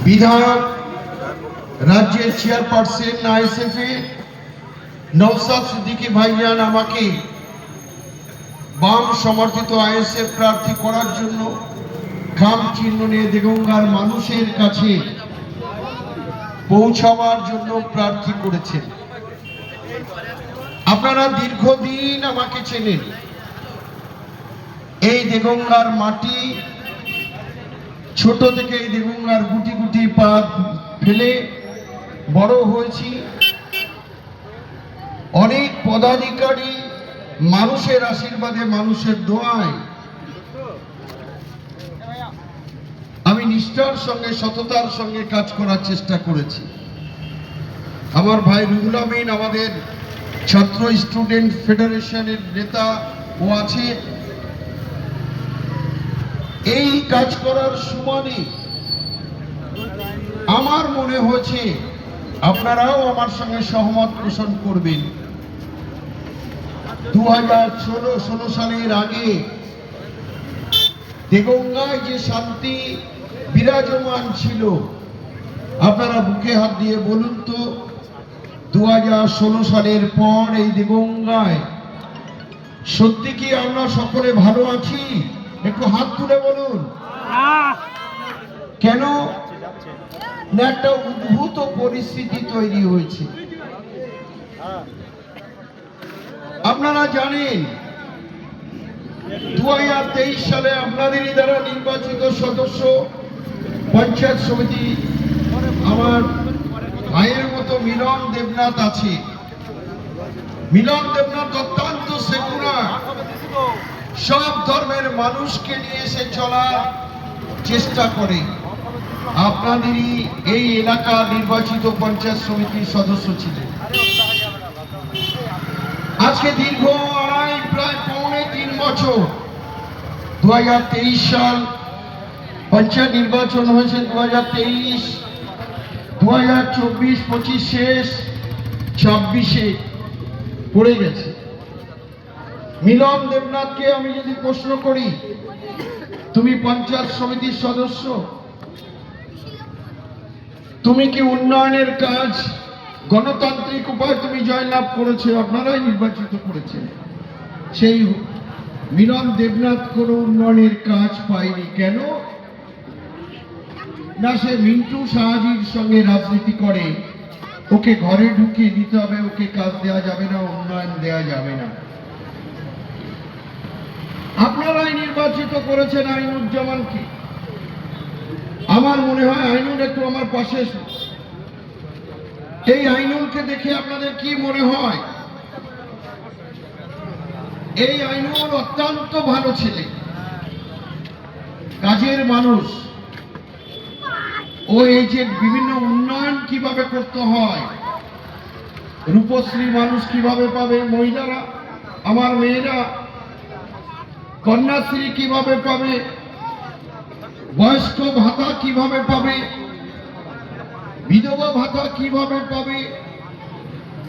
বিধায়ক, রাজ্যের chairperson ISF এর নওশাদ সিদ্দিকী ভাইজান আমাকে বাম সমর্থিত আইএসএফ প্রার্থী করার জন্য খাম চিহ্ন নিয়ে দেগঙ্গার মানুষের কাছে পৌঁছাবার জন্য প্রার্থী করেছেন। আপনারা দীর্ঘদিন আমাকে চেনেন। এই দেগঙ্গার মাটি, ছোট থেকে এই দেগঙ্গার গুটি গুটি পা ফেলে বড় হয়েছি। অনেক পদাধিকারী মানুষের আশীর্বাদে, মানুষের দোয়ায় আমি নিষ্ঠার সঙ্গে, সততার সঙ্গে কাজ করার চেষ্টা করেছি। আমার ভাই রুহুল আমিন আমাদের ছাত্র স্টুডেন্ট ফেডারেশনের নেতা ও আছে। এই কাজ করার সময় আমার মনে হয়েছে আপনারাও আমার সঙ্গে সহমত পোষণ করবেন। 2016 সালের আগে দেগঙ্গায় যে শান্তি বিরাজমান ছিল, আপনারা বুকে হাত দিয়ে বলুন তো 2016 সালের পর এই দেগঙ্গায় সত্যি কি আমরা সকলে ভালো আছি? একটু হাত তুলে বলুন। কেন না একটা উদ্ভূত পরিস্থিতি তৈরি হয়েছে। আপনারা জানেন 2023 সালে আপনাদেরই দ্বারা নির্বাচিত সদস্য পঞ্চায়েত সমিতি আমার ভাইয়ের মতো মিলন দেবনাথ আছে। মিলন দেবনাথ অত্যন্ত সেকুলার, সব ধর্মের মানুষকে নিয়ে এসে চলার চেষ্টা করে। আপনাদেরই এই এলাকার নির্বাচিত পঞ্চায়েত সমিতির সদস্য ছিলেন। আজকে দীর্ঘ প্রায় 3.25 বছর 2023 সাল পঞ্চায়েত নির্বাচন হয়েছে। 2023, 2024-25 শেষ, 26-এ পড়ে গেছে। মিলন দেবনাথকে আমি যদি প্রশ্ন করি, তুমি পঞ্চায়েত সমিতির সদস্য, তুমি কি উন্নয়নের কাজ গণতান্ত্রিক উপায় তুমি জয়লাভ করেছো? আপনারাই নির্বাচিত করেছেন। সেই মিলন দেবনাথ কোনো উন্নয়নের কাজ পায়নি। কেন না, সে মিন্টু সাহাজির সঙ্গে রাজনীতি করে। ওকে ঘরে ঢুকিয়ে দিতে হবে, ওকে কাজ দেওয়া যাবে না, উন্নয়ন দেওয়া যাবে না। আপনারাই নির্বাচিত করেছেন আইনুজ্জামানকে। আমার মনে হয় আইনুল একটু আমার পাশে। এই আইনুলকে দেখে আপনাদের কি মনে হয়? এই আইনুল অত্যন্ত ভালো ছেলে, কাজের মানুষ। ও এই যে বিভিন্ন উন্নয়ন কিভাবে করতে হয়, রূপশ্রী মানুষ কিভাবে পাবে, মহিলারা, আমার মেয়েরা কন্যাশ্রী কিভাবে পাবে, বয়স্ক ভাতা কিভাবে পাবে, বিধবা ভাতা কিভাবে পাবে,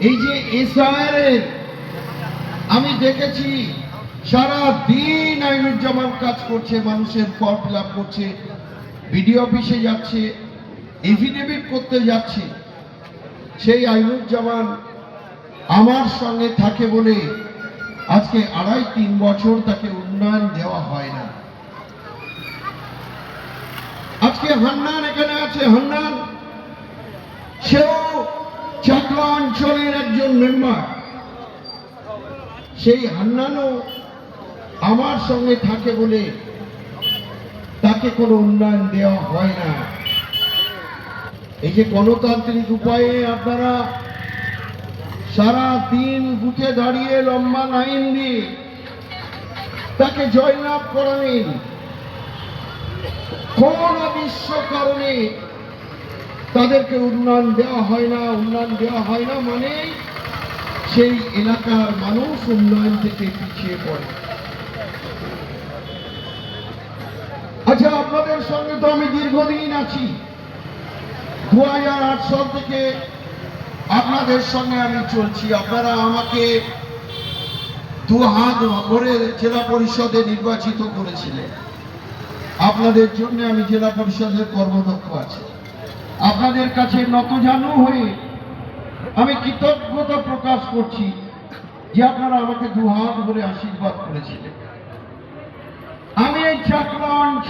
এই যে এসআইআর আমি দেখেছি সারা দিন আইনুজ্জামান কাজ করছে, মানুষের ফর্ম ফিল আপ করছে, বিডিও অফিসে যাচ্ছে, এফিডেভিট করতে যাচ্ছে। সেই আইনুজ্জামান আমার সঙ্গে থাকে বলে আজকে 2.5-3 বছর তাকে উন্নয়ন দেওয়া হয় না। আজকে হান্নান এখানে আছে। হান্নান সেও চাকলা অঞ্চলের একজন মেম্বার। সেই হান্নানও আমার সঙ্গে থাকে বলে তাকে কোনো উন্নয়ন দেওয়া হয় না। এই যে গণতান্ত্রিক উপায়ে আপনারা সারা দিন বুথে দাঁড়িয়ে লম্বা লাইন দিয়ে তাকে জয়লাভ করালেন, কোন অবিশ্ব কারণে তাদেরকে উন্নয়ন দেওয়া হয় না। উন্নয়ন দেওয়া হয় না মানে সেই এলাকার মানুষ উন্নয়ন থেকে পিছিয়ে পড়ে। আচ্ছা, আপনাদের সঙ্গে তো আমি দীর্ঘদিন আছি। 2008 সাল থেকে আপনাদের সঙ্গে আমি চলছি। আপনারা আমাকে 2 হাত ভরে জেলা পরিষদে নির্বাচিত করেছিলেন। আপনাদের জন্য আমি জেলা পরিষদের কর্মদক্ষ আছি। আপনাদের কাছে নতজানু হয়ে আমি কৃতজ্ঞতা প্রকাশ করছি যে আপনারা আমাকে দুহাত ভরে আশীর্বাদ করেছিলেন। আমি এই চাকলা অঞ্চল